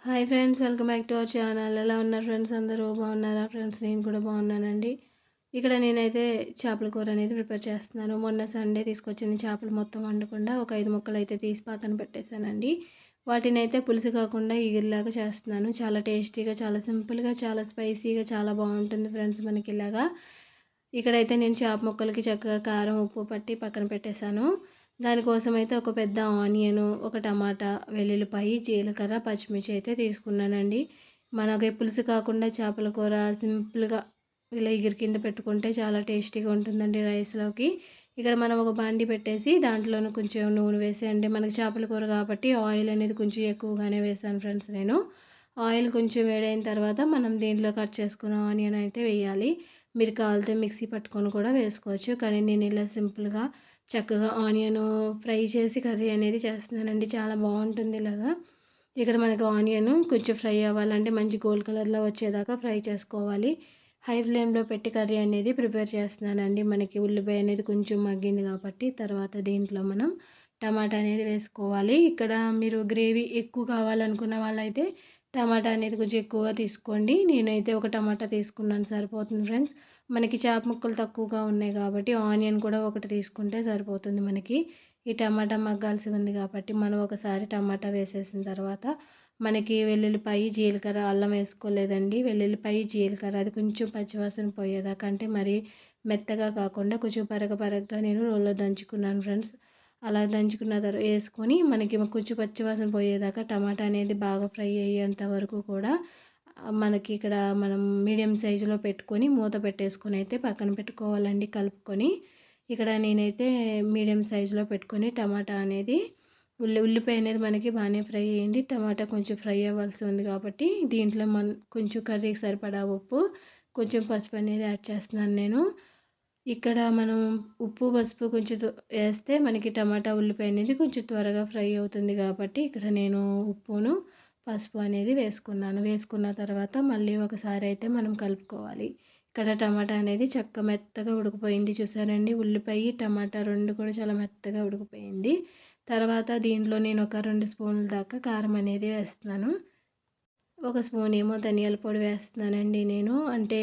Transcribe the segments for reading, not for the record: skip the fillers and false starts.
Hi friends, welcome back to our channel. ఎలా ఉన్నారు friends? అందరూ బాగున్నారా ఫ్రెండ్స్? నేను కూడా బాగున్నానండి. ఇక్కడ నేనైతే చేపల కూర అనేది ప్రిపేర్ చేస్తున్నాను. మొన్న సండే తీసుకొచ్చిన చేపలు మొత్తం వండకుండా ఒక 5 ముక్కలు అయితే తీసి పక్కన పెట్టేశానండి. వాటిని అయితే పులుసు కాకుండా ఇగిరిలాగా చేస్తున్నాను. చాలా టేస్టీగా, చాలా సింపుల్గా, చాలా స్పైసీగా, చాలా బాగుంటుంది ఫ్రెండ్స్ మనకి ఇలాగా. ఇక్కడైతే నేను చేప ముక్కలకి చక్కగా కారం, ఉప్పు పట్టి పక్కన పెట్టేశాను. దానికోసం అయితే ఒక పెద్ద ఆనియను, ఒక టమాటా, వెల్లుల్లిపాయి, జీలకర్ర, పచ్చిమిర్చి అయితే తీసుకున్నానండి. మనకి పులుసు కాకుండా చేపల కూర సింపుల్గా ఇలా ఎగిరి కింద పెట్టుకుంటే చాలా టేస్టీగా ఉంటుందండి రైస్లోకి. ఇక్కడ మనం ఒక బాండి పెట్టేసి దాంట్లోనే కొంచెం నూనె వేసేయండి. మనకి చేపల కూర కాబట్టి ఆయిల్ అనేది కొంచెం ఎక్కువగానే వేసాను ఫ్రెండ్స్ నేను. ఆయిల్ కొంచెం వేడైన తర్వాత మనం దీంట్లో కట్ చేసుకున్న ఆనియన్ అయితే వేయాలి. మీరు కావాలితే మిక్సీ పట్టుకొని కూడా వేసుకోవచ్చు. కానీ నేను ఇలా సింపుల్గా చక్కగా ఆనియన్ ఫ్రై చేసి కర్రీ అనేది చేస్తున్నానండి. చాలా బాగుంటుంది ఇలాగా. ఇక్కడ మనకి ఆనియన్ కొంచెం ఫ్రై అవ్వాలంటే మంచి గోల్డ్ కలర్లో వచ్చేదాకా ఫ్రై చేసుకోవాలి. హై ఫ్లేమ్లో పెట్టి కర్రీ అనేది ప్రిపేర్ చేస్తున్నానండి. మనకి ఉల్లిపాయ అనేది కొంచెం మగ్గింది కాబట్టి తర్వాత దీంట్లో మనం టమాటా అనేది వేసుకోవాలి. ఇక్కడ మీరు గ్రేవీ ఎక్కువ కావాలనుకున్న వాళ్ళైతే టమాటా అనేది కొంచెం ఎక్కువగా తీసుకోండి. నేనైతే ఒక టమాటా తీసుకున్నాను, సరిపోతుంది ఫ్రెండ్స్. మనకి చేప ముక్కలు తక్కువగా ఉన్నాయి కాబట్టి ఆనియన్ కూడా ఒకటి తీసుకుంటే సరిపోతుంది మనకి. ఈ టమాటా మగ్గాల్సి ఉంది కాబట్టి మనం ఒకసారి టమాటా వేసేసిన తర్వాత మనకి వెల్లుల్లిపాయి, జీలకర్ర, అల్లం వేసుకోలేదండి. వెల్లుల్లిపాయి, జీలకర్ర అది కొంచెం పచ్చివాసన పోయేదాకా, అంటే మరీ మెత్తగా కాకుండా కొంచెం పరగగా నేను రోల్లో దంచుకున్నాను ఫ్రెండ్స్. అలా దంచుకున్న తర్వాత వేసుకొని మనకి కొంచెం పచ్చివాసన పోయేదాకా టమాటా అనేది బాగా ఫ్రై అయ్యేంత వరకు కూడా మనకి ఇక్కడ మనం మీడియం సైజులో పెట్టుకొని మూత పెట్టేసుకొని అయితే పక్కన పెట్టుకోవాలండి కలుపుకొని. ఇక్కడ నేనైతే మీడియం సైజులో పెట్టుకొని టమాటా అనేది ఉల్లిపాయ అనేది మనకి బాగానే ఫ్రై అయ్యింది. టమాటా కొంచెం ఫ్రై అవ్వాల్సి ఉంది కాబట్టి దీంట్లో కొంచెం కర్రీకి సరిపడా ఉప్పు, కొంచెం పసుపు అనేది యాడ్ చేస్తున్నాను నేను. ఇక్కడ మనం ఉప్పు, పసుపు కొంచెం వేస్తే మనకి టమాటా, ఉల్లిపాయ అనేది కొంచెం త్వరగా ఫ్రై అవుతుంది కాబట్టి ఇక్కడ నేను ఉప్పును, పసుపు అనేది వేసుకున్నాను. వేసుకున్న తర్వాత మళ్ళీ ఒకసారి అయితే మనం కలుపుకోవాలి. ఇక్కడ టమాటా అనేది మెత్తగా ఉడికిపోయింది చూసారండి. ఉల్లిపాయ, టమాటా రెండు కూడా చాలా మెత్తగా ఉడికిపోయింది. తర్వాత దీంట్లో నేను ఒక 2 స్పూన్ల దాకా కారం అనేది వేస్తున్నాను. ఒక స్పూన్ ఏమో ధనియాల పొడి వేస్తున్నానండి నేను. అంటే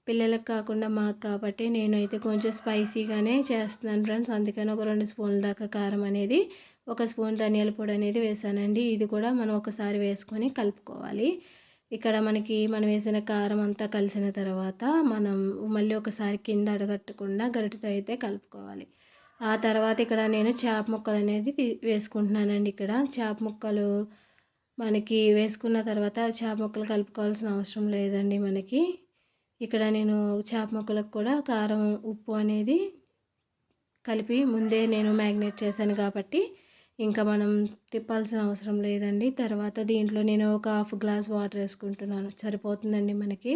పిల్లలకు కాకుండా మాకు కాబట్టి నేనైతే కొంచెం స్పైసీగానే చేస్తున్నాను ఫ్రెండ్స్. అందుకని ఒక 2 స్పూన్ల దాకా కారం అనేది, ఒక స్పూన్ ధనియాల పొడి అనేది వేసానండి. ఇది కూడా మనం ఒకసారి వేసుకొని కలుపుకోవాలి. ఇక్కడ మనం వేసిన కారం అంతా కలిసిన తర్వాత మనం మళ్ళీ ఒకసారి కింద అడగట్టకుండా గరిటెతో అయితే కలుపుకోవాలి. ఆ తర్వాత ఇక్కడ నేను చేప ముక్కలు అనేది వేసుకుంటున్నానండి. ఇక్కడ చేప ముక్కలు మనకి వేసుకున్న తర్వాత చేప ముక్కలు కలుపుకోవాల్సిన అవసరం లేదండి మనకి. ఇక్కడ నేను చేప ముక్కలకు కూడా కారం, ఉప్పు అనేది కలిపి ముందే నేను మ్యాగ్నేట్ చేశాను కాబట్టి ఇంకా మనం తిప్పాల్సిన అవసరం లేదండి. తర్వాత దీంట్లో నేను ఒక హాఫ్ గ్లాస్ వాటర్ వేసుకుంటున్నాను, సరిపోతుందండి మనకి.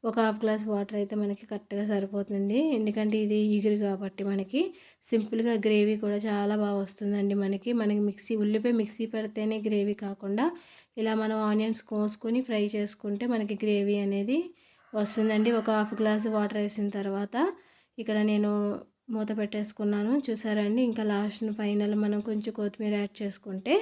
ఒక హాఫ్ గ్లాస్ వాటర్ అయితే మనకి కరెక్ట్గా సరిపోతుంది. ఎందుకంటే ఇది ఇగురు కాబట్టి మనకి సింపుల్గా గ్రేవీ కూడా చాలా బాగా వస్తుందండి మనకి. ఉల్లిపాయ మిక్సీ పెడితేనే గ్రేవీ కాకుండా ఇలా మనం ఆనియన్స్ కోసుకొని ఫ్రై చేసుకుంటే మనకి గ్రేవీ అనేది వస్తుందండి. ఒక హాఫ్ గ్లాస్ వాటర్ వేసిన తర్వాత ఇక్కడ నేను మూత పెట్టేసుకున్నాను చూసారండి. ఇంకా ఫైనల్ మనం కొంచెం కొత్తిమీర యాడ్ చేసుకుంటే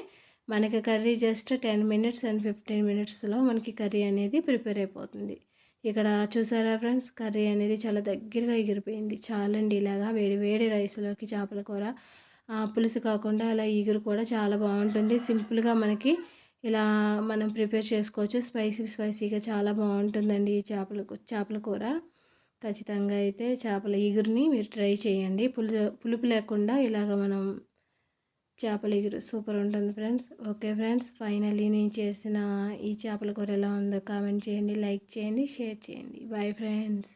మనకి కర్రీ జస్ట్ 10 మినిట్స్ అండ్ 15 మినిట్స్లో మనకి కర్రీ అనేది ప్రిపేర్ అయిపోతుంది. ఇక్కడ చూసారా ఫ్రెండ్స్, కర్రీ అనేది చాలా దగ్గరగా ఎగిరిపోయింది. చాలండి ఇలాగా వేడి వేడి రైస్లోకి చేపల కూర పులుసు కాకుండా అలా ఎగురు కూడా చాలా బాగుంటుంది. సింపుల్గా మనకి ఇలా మనం ప్రిపేర్ చేసుకోవచ్చు. స్పైసీగా చాలా బాగుంటుందండి ఈ చేపల కూర. ఖచ్చితంగా అయితే చేపల ఇగురిని మీరు ట్రై చేయండి. పులుపు లేకుండా ఇలాగ మనం చేపల ఇగురు సూపర్ ఉంటుంది ఫ్రెండ్స్. ఓకే ఫ్రెండ్స్, ఫైనల్లీ నేను చేసిన ఈ చేపల కూర ఎలా ఉందో కామెంట్ చేయండి, లైక్ చేయండి, షేర్ చేయండి. Bye friends.